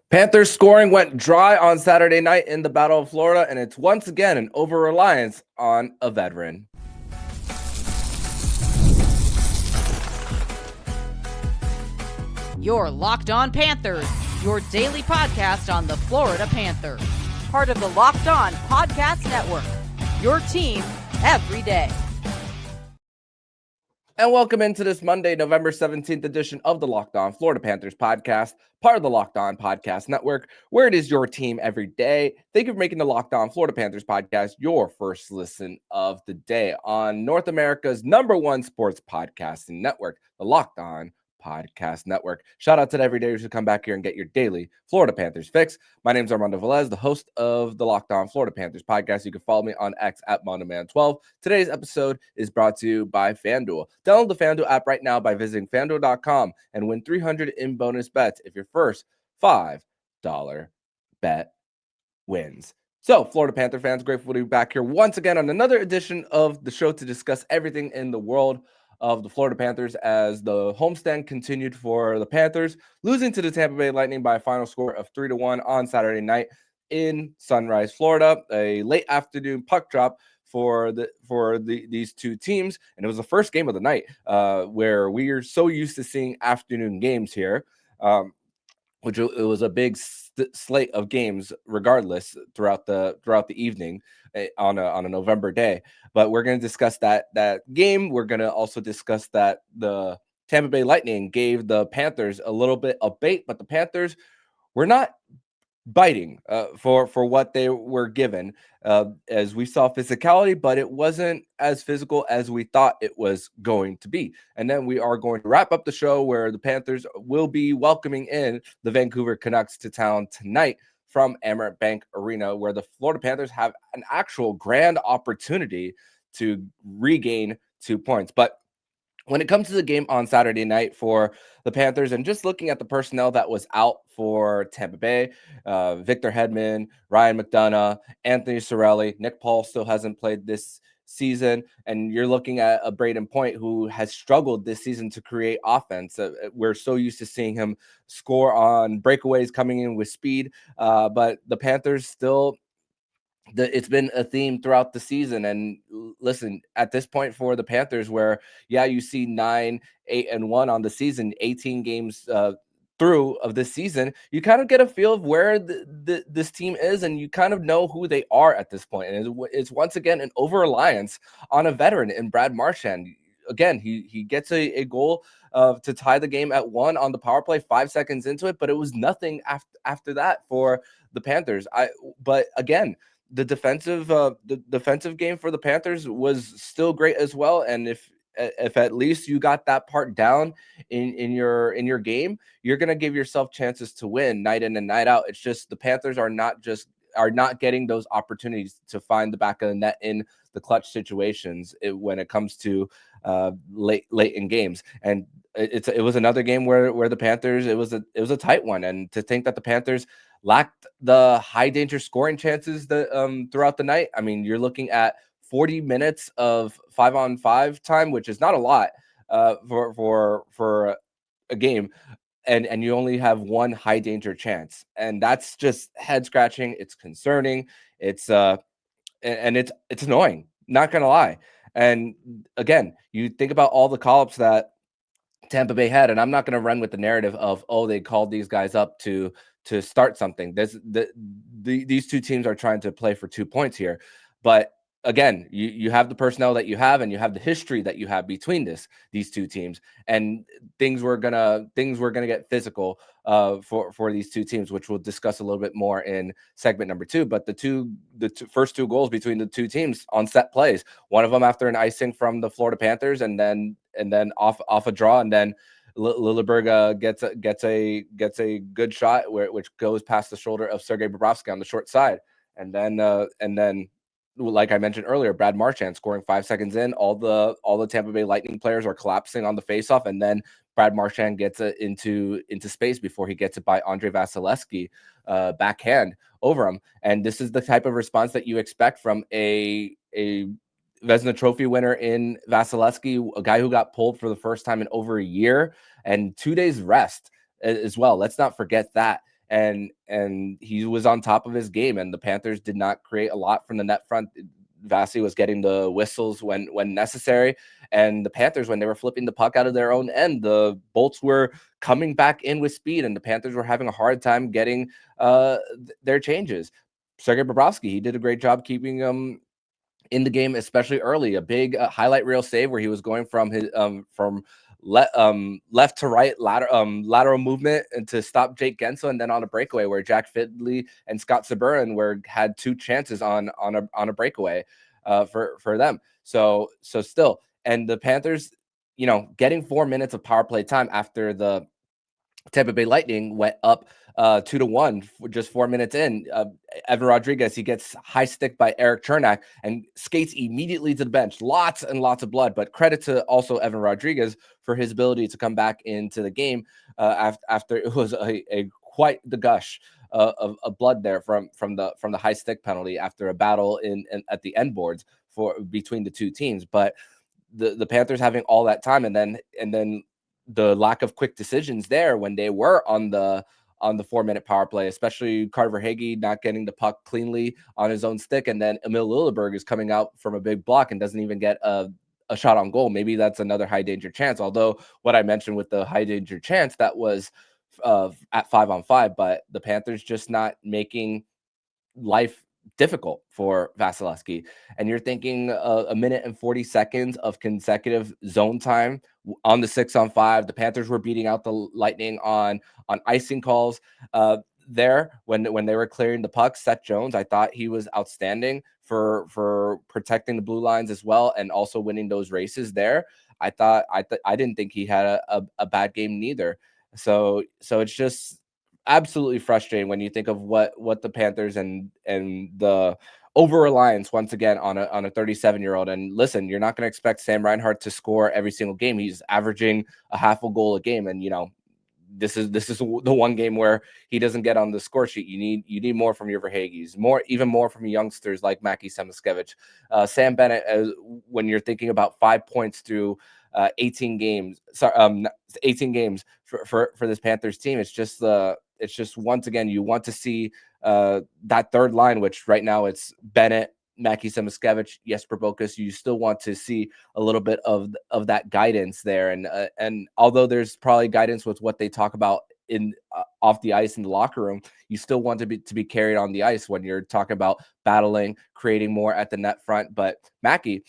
Panthers scoring went dry on Saturday night in the Battle of Florida, and it's once again an over-reliance on a veteran. You're Locked On Panthers, your daily podcast on the Florida Panthers. Part of the Locked On Podcast Network, your team every day. And welcome into this Monday, November 17th edition of the Locked On Florida Panthers podcast, part of the Locked On Podcast Network, where it is your team every day. Thank you for making the Locked On Florida Panthers podcast your first listen of the day on North America's #1 sports podcasting network, the Locked On Podcast Network. Shout out to the everydayers who come back here and get your daily Florida Panthers fix. My name is Armando Velez, the host of the Locked On Florida Panthers podcast. You can follow me on X at MondoMan12. Today's episode is brought to you by FanDuel. Download the FanDuel app right now by visiting FanDuel.com and win $300 in bonus bets if your first $5 bet wins. So, Florida Panther fans, grateful to be back here once again on another edition of the show to discuss everything in the world of the Florida Panthers as the homestand continued for the Panthers, losing to the Tampa Bay Lightning by a final score of 3-1 on Saturday night in Sunrise, Florida. A late afternoon puck drop for these two teams, and it was the first game of the night, where we are so used to seeing afternoon games here. Which it was a big slate of games, regardless throughout the evening on a November day. But we're going to discuss that game. We're going to also discuss that the Tampa Bay Lightning gave the Panthers a little bit of bait, but the Panthers were not biting for what they were given, as we saw physicality, but it wasn't as physical as we thought it was going to be. And then we are going to wrap up the show where the Panthers will be welcoming in the Vancouver Canucks to town tonight from Amerant Bank Arena, where the Florida Panthers have an actual grand opportunity to regain 2 points. But when it comes to the game on Saturday night for the Panthers, and just looking at the personnel that was out for Tampa Bay, Victor Hedman, Ryan McDonough, Anthony Cirelli, Nick Paul still hasn't played this season, and you're looking at a Braden Point who has struggled this season to create offense. We're so used to seeing him score on breakaways coming in with speed, but the Panthers still... It's been a theme throughout the season. And listen, at this point for the Panthers, where you see 9-8-1 on the season, 18 games through of this season, you kind of get a feel of where this team is, and you kind of know who they are at this point. And it's once again an over-reliance on a veteran in Brad Marchand. Again, he gets a goal to tie the game at 1 on the power play 5 seconds into it, but it was nothing after that for the Panthers. But again, the defensive game for the Panthers was still great as well. And if at least you got that part down in your game, you're going to give yourself chances to win night in and night out. It's just the Panthers are not getting those opportunities to find the back of the net in the clutch situations when it comes to late in games. And it was another game where the Panthers, it was a tight one. And to think that the Panthers lacked the high danger scoring chances throughout the night. I mean, you're looking at 40 minutes of 5-on-5 time, which is not a lot for a game, and you only have one high danger chance, and that's just head scratching. It's concerning. It's it's annoying. Not gonna lie. And again, you think about all the call-ups that Tampa Bay had, and I'm not going to run with the narrative of, they called these guys up to start something. These two teams are trying to play for 2 points here. But again, you have the personnel that you have, and you have the history that you have between these two teams, and things were gonna get physical for these two teams, which we'll discuss a little bit more in segment number 2. But the first 2 goals between the two teams on set plays, one of them after an icing from the Florida Panthers, and then off a draw, and then Lilleberg gets a good shot which goes past the shoulder of Sergei Bobrovsky on the short side, and then like I mentioned earlier, Brad Marchand scoring 5 seconds in, all the Tampa Bay Lightning players are collapsing on the faceoff, and then Brad Marchand gets it into space before he gets it by Andrei Vasilevsky backhand over him. And this is the type of response that you expect from a Vezina Trophy winner in Vasilevsky, a guy who got pulled for the first time in over a year, and 2 days rest as well. Let's not forget that. and he was on top of his game, and the Panthers did not create a lot from the net front. Vasi was getting the whistles when necessary, and the Panthers, when they were flipping the puck out of their own end, the Bolts were coming back in with speed, and the Panthers were having a hard time getting their changes. Sergei Bobrovsky, he did a great job keeping in the game, especially early. A big highlight reel save where he was going from his left to right lateral movement and to stop Jake Gensel, and then on a breakaway where Jack Findley and Scott Sabourin had two chances on a breakaway for them. So still, and the Panthers, getting 4 minutes of power play time after the Tampa Bay Lightning went up 2-1 just 4 minutes in. Evan Rodriguez, he gets high stick by Eric Chernak and skates immediately to the bench. Lots and lots of blood, but credit to also Evan Rodriguez for his ability to come back into the game after it was a quite the gush of blood there from the high stick penalty after a battle in at the end boards between the two teams. But the Panthers having all that time, and then the lack of quick decisions there when they were on the 4 minute power play, especially Carter Verhaeghe not getting the puck cleanly on his own stick, and then Emil Lilleberg is coming out from a big block and doesn't even get a shot on goal. Maybe that's another high danger chance. Although what I mentioned with the high danger chance, that was at 5-on-5, but the Panthers just not making life difficult for Vasilevsky. And you're thinking a minute and 40 seconds of consecutive zone time on the 6-on-5. The Panthers were beating out the Lightning on icing calls there when they were clearing the puck. Seth Jones, I thought he was outstanding for protecting the blue lines as well, and also winning those races there. I didn't think he had a bad game neither. So it's just absolutely frustrating when you think of what the Panthers and the over-reliance once again on a 37-year-old. And listen, you're not going to expect Sam Reinhart to score every single game. He's averaging a half a goal a game, and this is the one game where he doesn't get on the score sheet. You need more from your Verhaeghes, even more from youngsters like Mackie Samoskevich, Sam Bennett. When you're thinking about 5 points through 18 games, 18 games for this Panthers team, it's just once again you want to see that third line, which right now it's Bennett, Mackie Samoskevich, Jesper Bokus. You still want to see a little bit of that guidance there, and although there's probably guidance with what they talk about in off the ice in the locker room, you still want to be carried on the ice when you're talking about battling, creating more at the net front. But Mackie,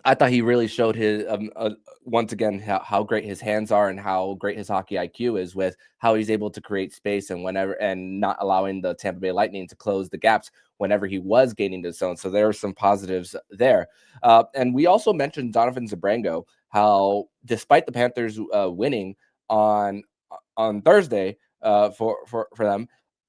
I thought he really showed his once again how great his hands are and how great his hockey IQ is, with how he's able to create space and not allowing the Tampa Bay Lightning to close the gaps whenever he was gaining the zone. So there are some positives there. And we also mentioned Donovan Zabrango, how despite the Panthers winning on Thursday for them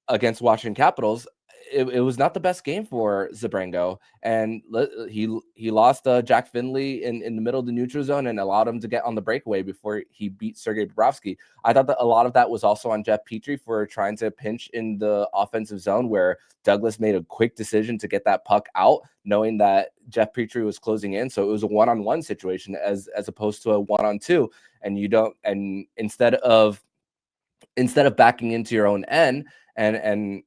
against Washington Capitals, it was not the best game for Zabrango, and he lost Jack Findley in the middle of the neutral zone and allowed him to get on the breakaway before he beat Sergei Bobrovsky. I thought that a lot of that was also on Jeff Petrie for trying to pinch in the offensive zone, where Douglas made a quick decision to get that puck out, knowing that Jeff Petrie was closing in. So it was a one-on-one situation as opposed to a one-on-two, and instead of backing into your own end and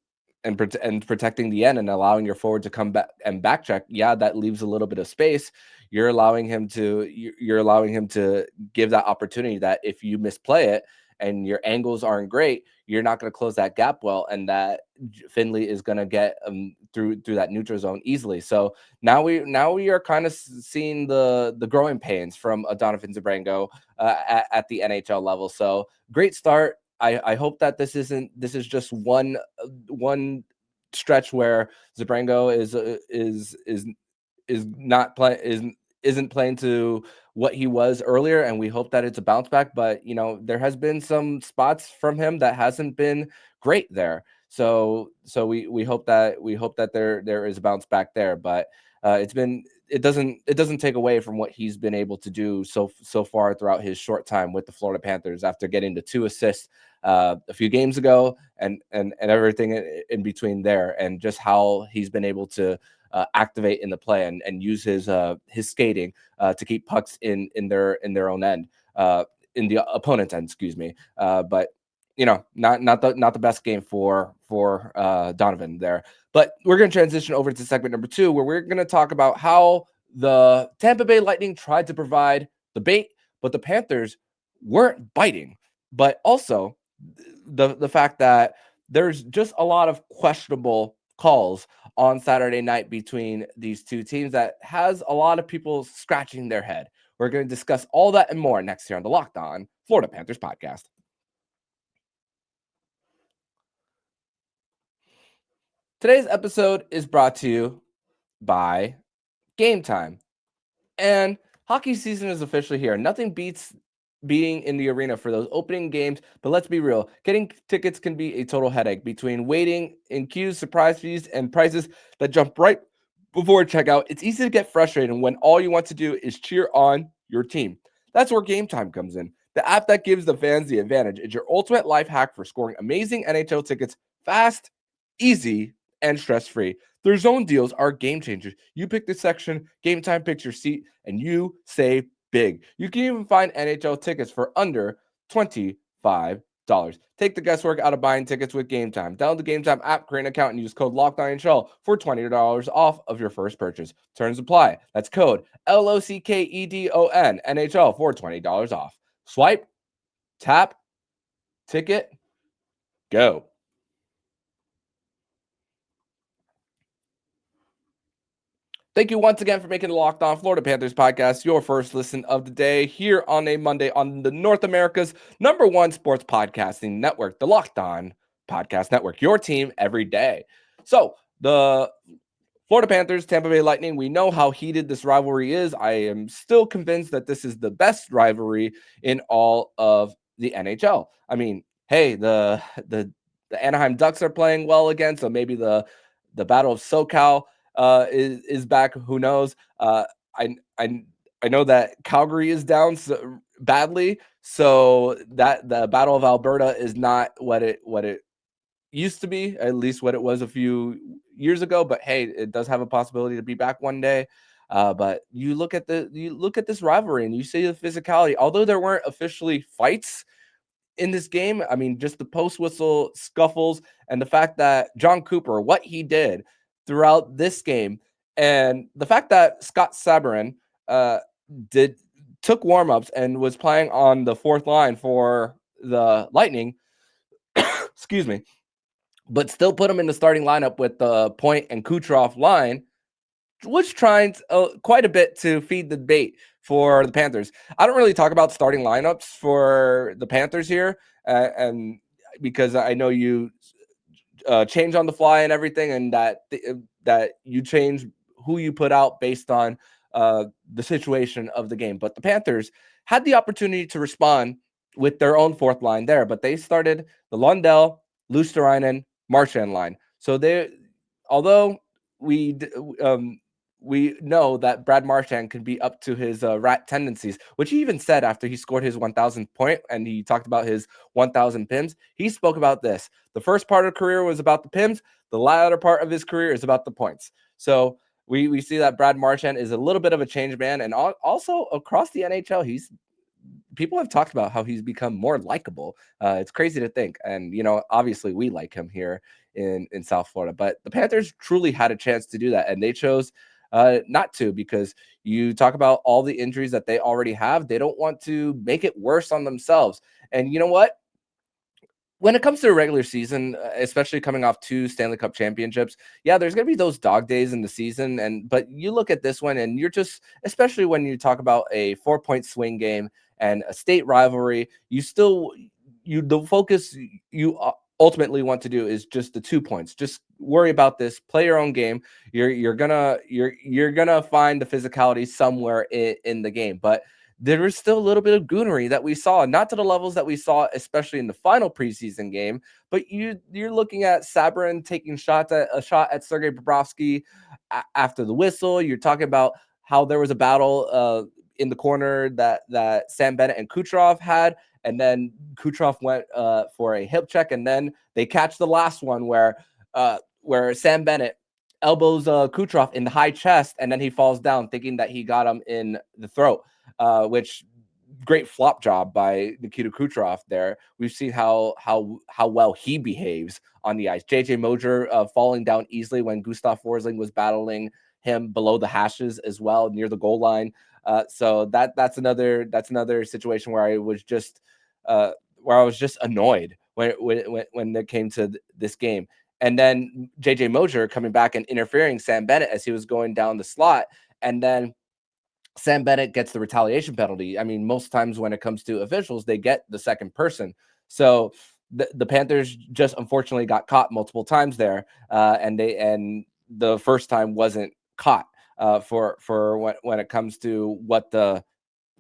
protecting the end and allowing your forward to come back and back check, that leaves a little bit of space. You're allowing him to give that opportunity that if you misplay it and your angles aren't great, you're not going to close that gap well, and that Findley is going to get through that neutral zone easily. So now we are kind of seeing the growing pains from Donovan Zabrango at the NHL level. So great start. I hope that this is just one stretch where Zabrango isn't playing to what he was earlier, and we hope that it's a bounce back. But there has been some spots from him that hasn't been great there. So we hope that there is a bounce back there. But it doesn't take away from what he's been able to do so far throughout his short time with the Florida Panthers, after getting the 2 assists a few games ago and everything in between there, and just how he's been able to activate in the play and use his skating to keep pucks in their own end, in the opponent's end, excuse me. But not the best game for Donovan there. But we're going to transition over to segment number 2, where we're going to talk about how the Tampa Bay Lightning tried to provide the bait, but the Panthers weren't biting. But also the fact that there's just a lot of questionable calls on Saturday night between these two teams that has a lot of people scratching their head. We're going to discuss all that and more next here on the Locked On Florida Panthers podcast. Today's episode is brought to you by Game Time. And hockey season is officially here. Nothing beats being in the arena for those opening games, but let's be real. Getting tickets can be a total headache between waiting in queues, surprise fees, and prices that jump right before checkout. It's easy to get frustrated when all you want to do is cheer on your team. That's where Game Time comes in. The app that gives the fans the advantage is your ultimate life hack for scoring amazing NHL tickets fast, easy, and stress-free. Their zone deals are game changers. You pick the section, Game Time picks your seat, and you save big. You can even find NHL tickets for under $25. Take the guesswork out of buying tickets with Game Time. Download the Game Time app, create an account, and use code LOCKEDONNHL for $20 off of your first purchase. Terms apply. That's code LOCKEDON NHL for $20 off. Swipe, tap, ticket, go. Thank you once again for making the Locked On Florida Panthers podcast your first listen of the day here on a Monday on the North America's #1 sports podcasting network, the Locked On Podcast Network, your team every day. So the Florida Panthers, Tampa Bay Lightning, we know how heated this rivalry is. I am still convinced that this is the best rivalry in all of the NHL. I mean, hey, the Anaheim Ducks are playing well again, so maybe the Battle of SoCal is back. Who knows? I know that Calgary is down badly, so that the Battle of Alberta is not what it used to be, at least what it was a few years ago. But hey, it does have a possibility to be back one day. But you look at this rivalry and you see the physicality. Although there weren't officially fights in this game, I mean, just the post whistle scuffles and the fact that John Cooper, what he did throughout this game, and the fact that Scott Sabourin took warm-ups and was playing on the fourth line for the Lightning, excuse me, but still put him in the starting lineup with the Point and Kucherov line, was trying quite a bit to feed the bait for the Panthers. I don't really talk about starting lineups for the Panthers here, and because I know you change on the fly and everything, and that you change who you put out based on the situation of the game. But the Panthers had the opportunity to respond with their own fourth line there, but they started the Lundell, Luosterainen, Marchand line. So although we know that Brad Marchand can be up to his rat tendencies, which he even said after he scored his 1,000th point and he talked about his 1,000 PIMs. He spoke about this. The first part of the career was about the PIMs. The latter part of his career is about the points. So we see that Brad Marchand is a little bit of a change man, and also across the NHL, people have talked about how he's become more likable. It's crazy to think. And, obviously we like him here in South Florida, but the Panthers truly had a chance to do that. And they chose not to, because you talk about all the injuries that they already have. They don't want to make it worse on themselves. And you know what? When it comes to a regular season, especially coming off 2 Stanley Cup championships, yeah, there's going to be those dog days in the season. But you look at this one and you're just, especially when you talk about a 4-point swing game and a state rivalry, the focus you ultimately want to do is just the 2 points. Just worry about this, play your own game. You're gonna find the physicality somewhere in the game. But there was still a little bit of goonery that we saw, not to the levels that we saw, especially in the final preseason game. But you're looking at Sabourin taking a shot at Sergei Bobrovsky after the whistle. You're talking about how there was a battle in the corner that Sam Bennett and Kucherov had, and then Kucherov went for a hip check, and then they catch the last one where Sam Bennett elbows Kucherov in the high chest, and then he falls down thinking that he got him in the throat, which great flop job by Nikita Kucherov there. We've seen how well he behaves on the ice. JJ Moser falling down easily when Gustav Forsling was battling him below the hashes as well, near the goal line. So that's another situation where I was just annoyed when it came to this game. And then JJ Moser coming back and interfering Sam Bennett as he was going down the slot, and then Sam Bennett gets the retaliation penalty. I mean, most times when it comes to officials, they get the second person. So the Panthers just unfortunately got caught multiple times there, and the first time wasn't caught for when it comes to what the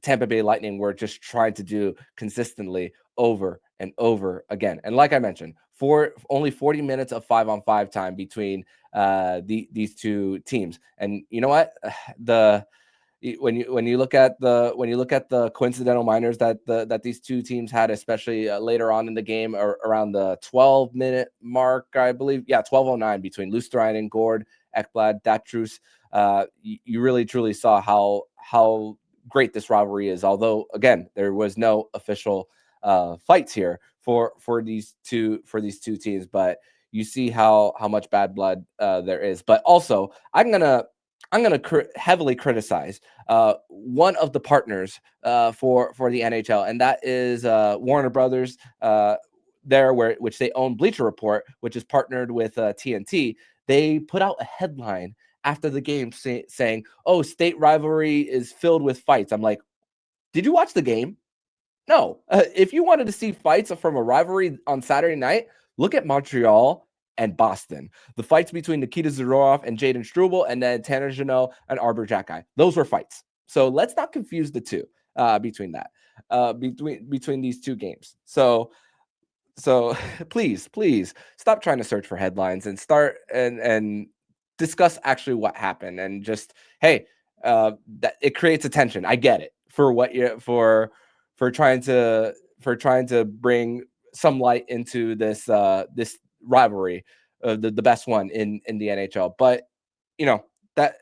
Tampa Bay Lightning were just trying to do consistently over and over again. And like I mentioned, for only 40 minutes of 5-on-5 time between these two teams. And you know what? When you look at the coincidental minors that these two teams had, especially later on in the game, or around the 12-minute mark, I believe, 12:09 between Lusterine, Gord, Ekblad, Datrus, you really truly saw how great this rivalry is. Although again, there was no official fights here for these two teams, but you see how much bad blood there is. But also, I'm gonna heavily criticize one of the partners for the NHL, and that is Warner Brothers. Which they own Bleacher Report, which is partnered with TNT. They put out a headline after the game saying, "Oh, state rivalry is filled with fights." I'm like, did you watch the game? No. If you wanted to see fights from a rivalry on Saturday night, look at Montreal and Boston. The fights between Nikita Zadorov and Jaden Struble, and then Tanner Jeannot and Arbor Xhekaj. Those were fights. So let's not confuse the two between these two games. So please stop trying to search for headlines and start and discuss actually what happened, and just, hey, that it creates attention. I get it for what you for trying to bring some light into this rivalry, the best one in the NHL. But that,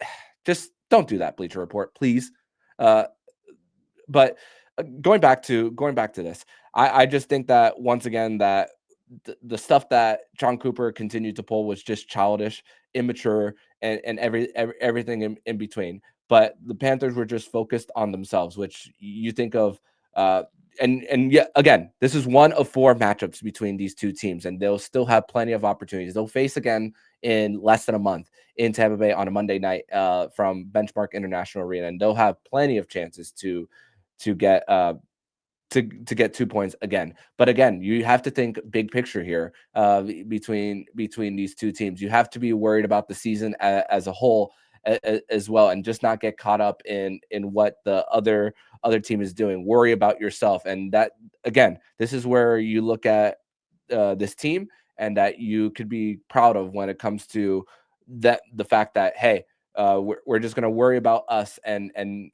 just don't do that, Bleacher Report, please. But going back to this, I just think that once again that the stuff that John Cooper continued to pull was just childish, immature, and everything in between. But the Panthers were just focused on themselves, which you think of. And yet again, this is one of 4 matchups between these two teams, and they'll still have plenty of opportunities. They'll face again in less than a month in Tampa Bay on a Monday night from Benchmark International Arena, and they'll have plenty of chances to get to get 2 points again. But again, you have to think big picture here between these two teams. You have to be worried about the season as a whole as well, and just not get caught up in what the other team is doing. Worry about yourself. And that, again, this is where you look at this team, and that you could be proud of when it comes to the fact that, hey, we're just going to worry about us and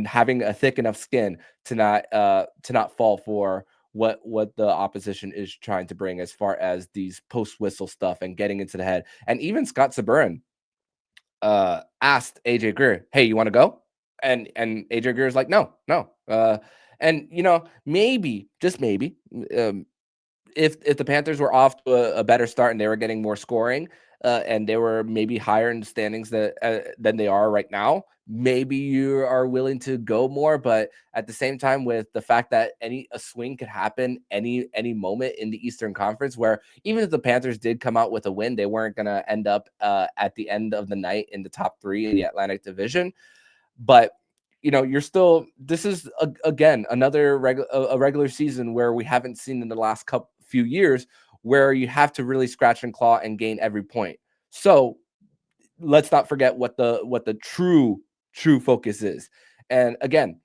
having a thick enough skin to not fall for what the opposition is trying to bring as far as these post whistle stuff and getting into the head. And even Scott Sabourin asked AJ Greer, "Hey, you want to go?" And AJ Greer is like, "No." And maybe, just maybe, if the Panthers were off to a better start and they were getting more scoring, and they were maybe higher in the standings than they are right now, maybe you are willing to go more. But at the same time, with the fact that a swing could happen any moment in the Eastern Conference, where even if the Panthers did come out with a win, they weren't going to end up at the end of the night in the top 3 in the Atlantic Division. But you're still, this is again another regular season where we haven't seen in the last few years, where you have to really scratch and claw and gain every point. So let's not forget what the true focus is. And again,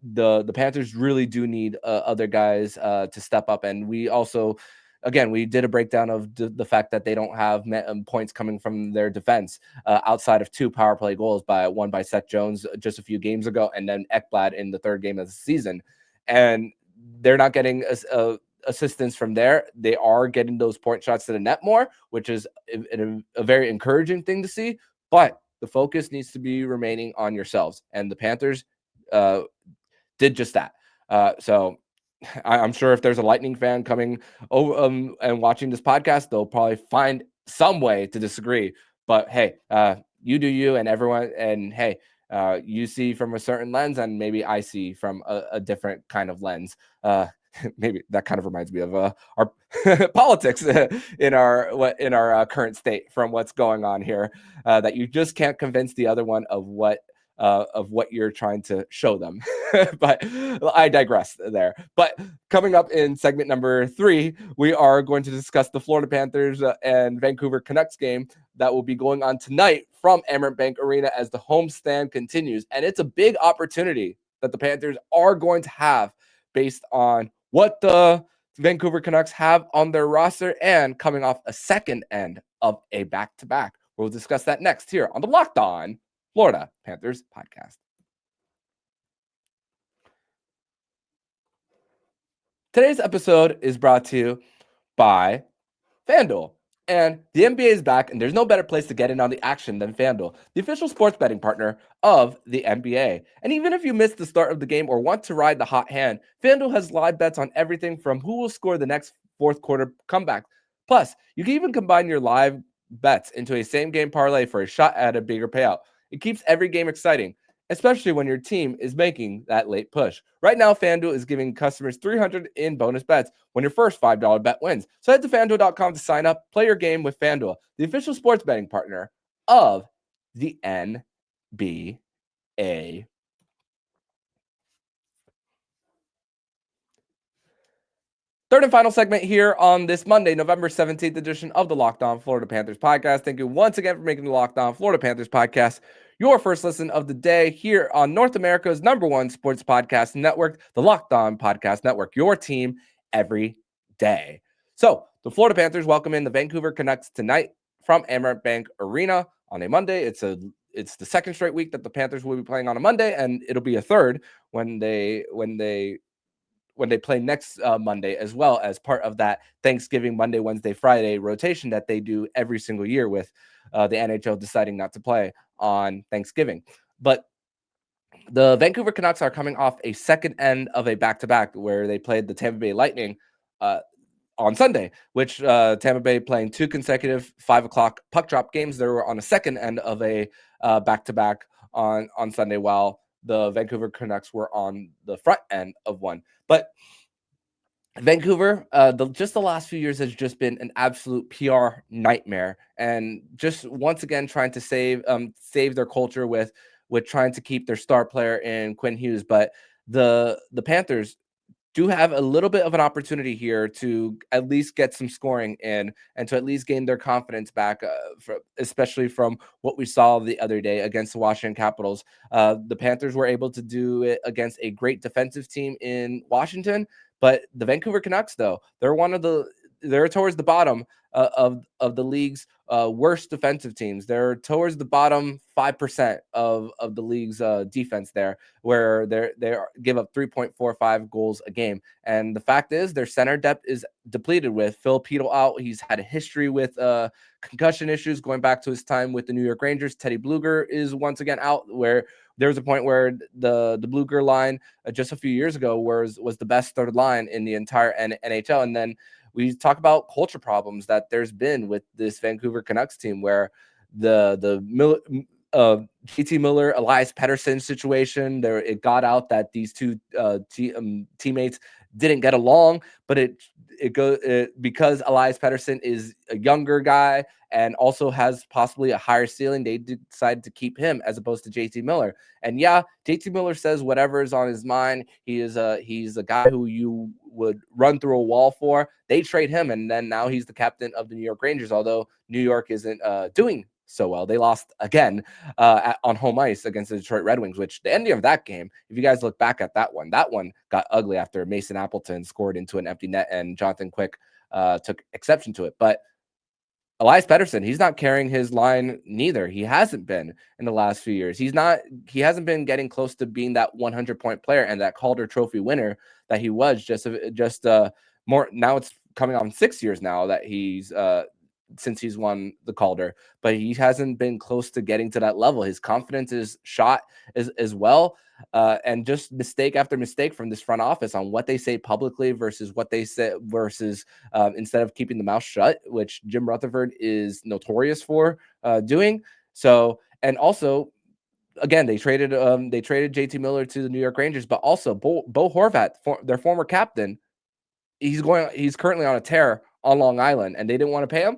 the Panthers really do need other guys to step up. And we also, again, we did a breakdown of the fact that they don't have points coming from their defense outside of 2 power play goals, one by Seth Jones just a few games ago, and then Ekblad in the 3rd game of the season. And they're not getting assistance from there. They are getting those point shots to the net more, which is a very encouraging thing to see. But the focus needs to be remaining on yourselves. And the Panthers did just that. So I'm sure if there's a Lightning fan coming over and watching this podcast, they'll probably find some way to disagree. But hey, you do you, and everyone, and hey, you see from a certain lens, and maybe I see from a different kind of lens. Maybe that kind of reminds me of our politics in our current state from what's going on here. That you just can't convince the other one of what you're trying to show them. But I digress there. But coming up in segment number 3, we are going to discuss the Florida Panthers and Vancouver Canucks game that will be going on tonight from Amerant Bank Arena as the homestand continues. And it's a big opportunity that the Panthers are going to have based on what the Vancouver Canucks have on their roster and coming off a second end of a back-to-back. We'll discuss that next here on the Locked On Florida Panthers podcast. Today's episode is brought to you by FanDuel. And the NBA is back, and there's no better place to get in on the action than FanDuel, the official sports betting partner of the NBA. And even if you missed the start of the game or want to ride the hot hand, FanDuel has live bets on everything from who will score the next fourth quarter comeback. Plus, you can even combine your live bets into a same-game parlay for a shot at a bigger payout. It keeps every game exciting, especially when your team is making that late push. Right now, FanDuel is giving customers $300 in bonus bets when your first $5 bet wins. So head to FanDuel.com to sign up, play your game with FanDuel, the official sports betting partner of the NBA. Third and final segment here on this Monday, November 17th edition of the Locked On Florida Panthers podcast. Thank you once again for making the Locked On Florida Panthers podcast your first listen of the day here on North America's #1 sports podcast network, the Locked On Podcast Network, your team every day. So the Florida Panthers welcome in the Vancouver Canucks tonight from Amerant Bank Arena on a Monday. It's the second straight week that the Panthers will be playing on a Monday, and it'll be a third when they play next Monday, as well as part of that Thanksgiving, Monday, Wednesday, Friday rotation that they do every single year with the NHL deciding not to play on Thanksgiving. But the Vancouver Canucks are coming off a second end of a back-to-back where they played the Tampa Bay Lightning on Sunday, which Tampa Bay playing 2 consecutive 5 o'clock puck drop games. They were on a second end of a back-to-back on Sunday, while the Vancouver Canucks were on the front end of one. But Vancouver, the last few years has just been an absolute PR nightmare, and just once again trying to save their culture with trying to keep their star player in Quinn Hughes. But the Panthers do have a little bit of an opportunity here to at least get some scoring in and to at least gain their confidence back, especially from what we saw the other day against the Washington Capitals. The Panthers were able to do it against a great defensive team in Washington, but the Vancouver Canucks, though, they're towards the bottom of the league's worst defensive teams. They're towards the bottom 5% of the league's defense there, where they give up 3.45 goals a game. And the fact is, their center depth is depleted with Phil Petal out. He's had a history with concussion issues going back to his time with the New York Rangers. Teddy Bluger is once again out, where there was a point where the Bluger line just a few years ago was the best third line in the entire NHL. And then we talk about culture problems that there's been with this Vancouver Canucks team, where the JT Miller, Elias Pettersson situation there, it got out that these two teammates didn't get along, but because Elias Pettersson is a younger guy and also has possibly a higher ceiling, they decided to keep him as opposed to JT Miller. And yeah, JT Miller says whatever is on his mind. He's a guy who you would run through a wall for. They trade him, and then now he's the captain of the New York Rangers, although New York isn't doing so well. They lost again on home ice against the Detroit Red Wings, which the ending of that game, if you guys look back at that one got ugly after Mason Appleton scored into an empty net and Jonathan Quick took exception to it. But Elias Pettersson, he's not carrying his line neither. He hasn't been in the last few years. He hasn't been getting close to being that 100-point player and that Calder Trophy winner that he was just more. Now it's coming on 6 years now that he's since he's won the Calder, but he hasn't been close to getting to that level. His confidence is shot as well. And just mistake after mistake from this front office on what they say publicly versus what they say versus instead of keeping the mouth shut, which Jim Rutherford is notorious for doing. So, and also, again, they traded JT Miller to the New York Rangers, but also Bo Horvat, their former captain, he's currently on a tear on Long Island, and they didn't want to pay him.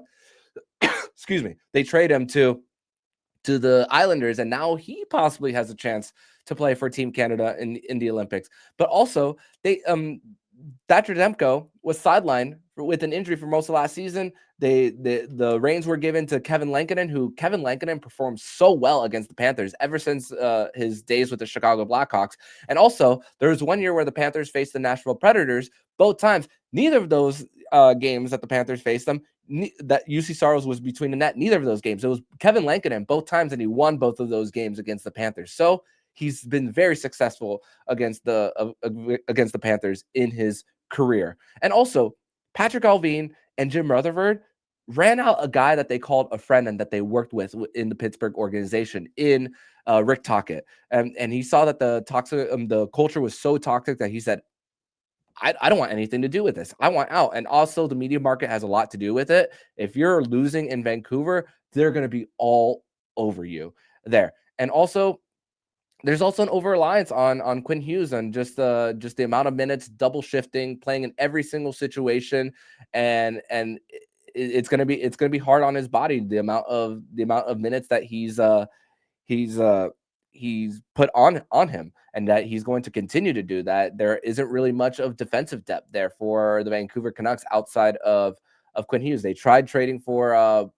Excuse me. They trade him to the Islanders, and now he possibly has a chance to play for Team Canada in the Olympics. But also, Thatcher Demko was sidelined with an injury for most of last season. The reins were given to Kevin Lankinen, who performed so well against the Panthers ever since his days with the Chicago Blackhawks. And also, there was one year where the Panthers faced the Nashville Predators. Both times, neither of those games that the Panthers faced them, that UC Saros was between the net. Neither of those games. It was Kevin Lankinen both times, and he won both of those games against the Panthers. So he's been very successful against the Panthers in his career. And also, Patrick Allvin and Jim Rutherford ran out a guy that they called a friend and that they worked with in the Pittsburgh organization in Rick Tocchet. And he saw that the culture was so toxic that he said, I don't want anything to do with this. I want out. And also, the media market has a lot to do with it. If you're losing in Vancouver, they're going to be all over you there. And also, there's also an over-reliance on Quinn Hughes and just the amount of minutes, double shifting, playing in every single situation, and it's gonna be hard on his body. The amount of minutes that he's put on him, and that he's going to continue to do that. There isn't really much of defensive depth there for the Vancouver Canucks outside of Quinn Hughes. They tried trading for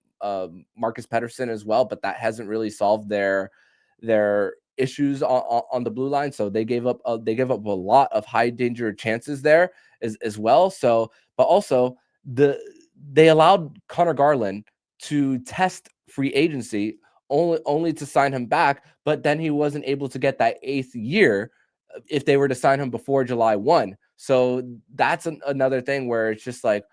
Marcus Pettersson as well, but that hasn't really solved their issues on the blue line. So they gave up a lot of high danger chances there as well. So, but also they allowed Connor Garland to test free agency only to sign him back, but then he wasn't able to get that 8th year if they were to sign him before July 1. So that's another thing where it's just like,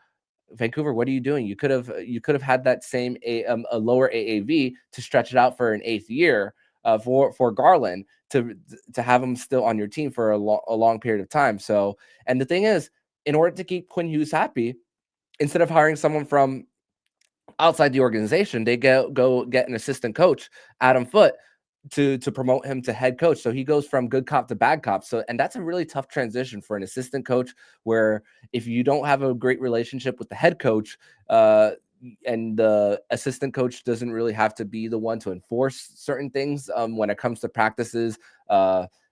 Vancouver, what are you doing? You could have had that same a lower AAV to stretch it out for an 8th year for Garland to have him still on your team for a long period of time. So, and the thing is, in order to keep Quinn Hughes happy, instead of hiring someone from outside the organization, they go get an assistant coach, Adam Foote, to promote him to head coach. So he goes from good cop to bad cop. So, and that's a really tough transition for an assistant coach, where if you don't have a great relationship with the head coach, and the assistant coach doesn't really have to be the one to enforce certain things when it comes to practices,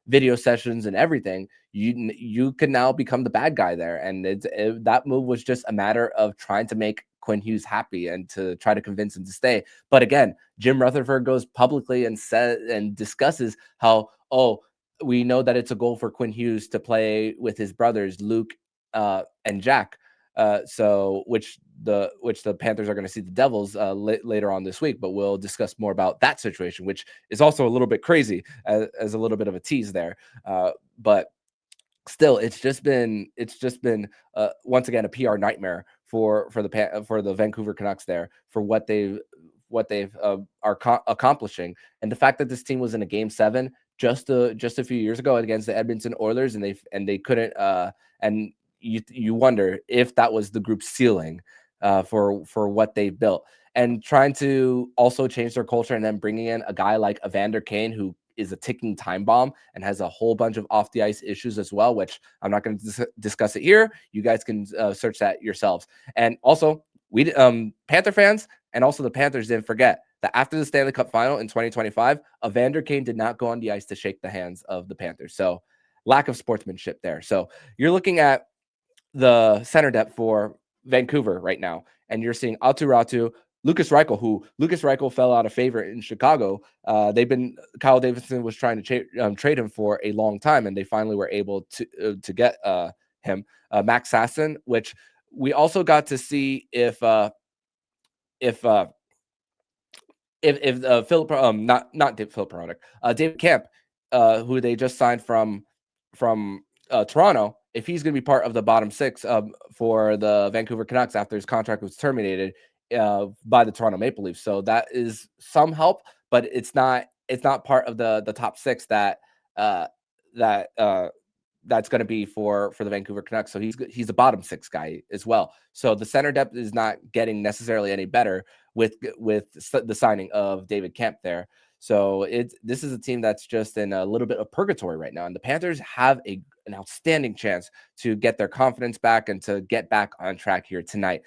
video sessions, and everything, you can now become the bad guy there. And that move was just a matter of trying to make Quinn Hughes happy and to try to convince him to stay. But again, Jim Rutherford goes publicly and discusses how, we know that it's a goal for Quinn Hughes to play with his brothers, Luke and Jack. So which the Panthers are going to see the Devils later on this week, but we'll discuss more about that situation, which is also a little bit crazy as a little bit of a tease there. But still, it's just been once again a PR nightmare for the Vancouver Canucks there, for what they've are accomplishing. And the fact that this team was in a Game 7 just a few years ago against the Edmonton Oilers, and they couldn't and you wonder if that was the group's ceiling for what they built, and trying to also change their culture, and then bringing in a guy like Evander Kane, who is a ticking time bomb and has a whole bunch of off the ice issues as well, which I'm not going to discuss it here. You guys can search that yourselves. And also, we Panther fans and also the Panthers didn't forget that after the Stanley Cup final in 2025, Evander Kane did not go on the ice to shake the hands of the Panthers. So lack of sportsmanship there. So you're looking at the center depth for Vancouver right now, and you're seeing Aatu Räty, Lucas Reichel fell out of favor in Chicago. Kyle Davidson was trying to trade him for a long time, and they finally were able to get him. Max Sasson, which we also got to see if Philip not Philip Peronic, David Camp, who they just signed from Toronto, if he's going to be part of the bottom 6 for the Vancouver Canucks after his contract was terminated by the Toronto Maple Leafs. So that is some help, but it's not part of the top six that that's going to be for the Vancouver Canucks. So he's a bottom six guy as well. So the center depth is not getting necessarily any better with the signing of David Kemp there. So this is a team that's just in a little bit of purgatory right now, and the Panthers have an outstanding chance to get their confidence back and to get back on track here tonight.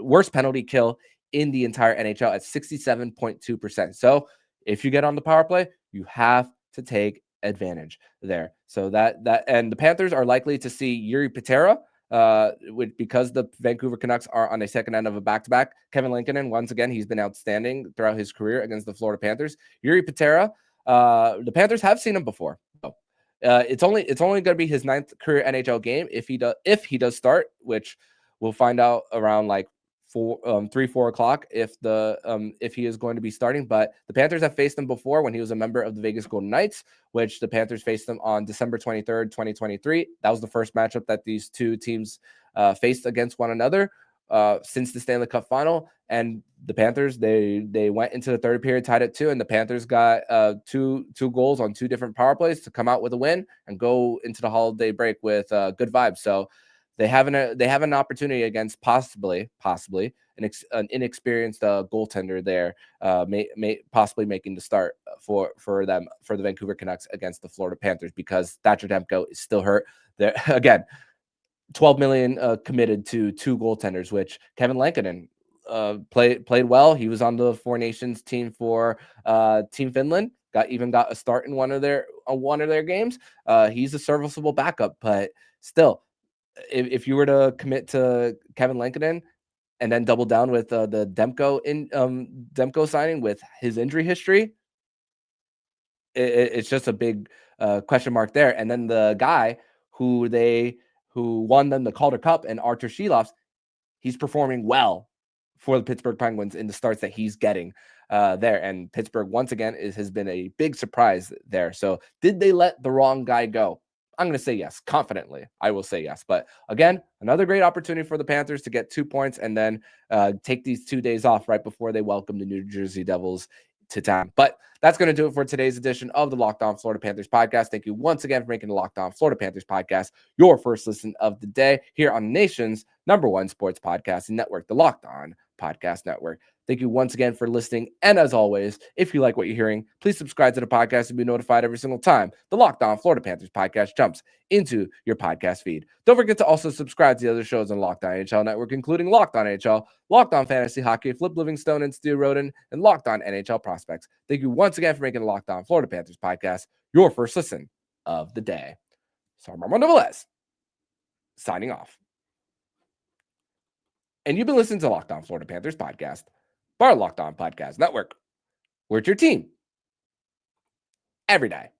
Worst penalty kill in the entire NHL at 67.2%. So if you get on the power play, you have to take advantage there. So that and the Panthers are likely to see Jiri Patera, because the Vancouver Canucks are on a second end of a back-to-back. Kevin Lankinen, once again, he's been outstanding throughout his career against the Florida Panthers. Jiri Patera, the Panthers have seen him before. It's only going to be his 9th career NHL game if he does start, which we'll find out around like 3-4 o'clock if he is going to be starting. But the Panthers have faced him before when he was a member of the Vegas Golden Knights, which the Panthers faced them on December 23rd, 2023. That was the first matchup that these two teams faced against one another since the Stanley Cup final. And the Panthers, they went into the third period tied at 2, and the Panthers got two goals on 2 different power plays to come out with a win and go into the holiday break with good vibes. So they have an opportunity against possibly an inexperienced goaltender there, possibly making the start for the Vancouver Canucks against the Florida Panthers, because Thatcher Demko is still hurt. There again, $12 million committed to 2 goaltenders, which Kevin Lankinen played well. He was on the Four Nations team for Team Finland. Got a start in one of their games. He's a serviceable backup, but still, if you were to commit to Kevin Lankinen and then double down with the Demko signing with his injury history, it's just a big question mark there. And then the guy who won them the Calder Cup, and Artur Shilovs, he's performing well for the Pittsburgh Penguins in the starts that he's getting there. And Pittsburgh, once again, has been a big surprise there. So did they let the wrong guy go? I'm going to say yes. Confidently, I will say yes. But again, another great opportunity for the Panthers to get 2 points and then take these 2 days off right before they welcome the New Jersey Devils to town. But that's going to do it for today's edition of the Locked On Florida Panthers podcast. Thank you once again for making the Locked On Florida Panthers podcast your first listen of the day here on the nation's #1 sports podcast network, the Locked On Podcast Network. Thank you once again for listening. And as always, if you like what you're hearing, please subscribe to the podcast and be notified every single time the Locked On Florida Panthers podcast jumps into your podcast feed. Don't forget to also subscribe to the other shows on Locked On NHL Network, including Locked On NHL, Locked On Fantasy Hockey, Flip Livingstone and Stu Roden, and Locked On NHL Prospects. Thank you once again for making the Locked On Florida Panthers podcast your first listen of the day. So I'm Armando Velez, signing off. And you've been listening to Locked On Florida Panthers podcast, part of Locked On Podcast Network. We're your team every day.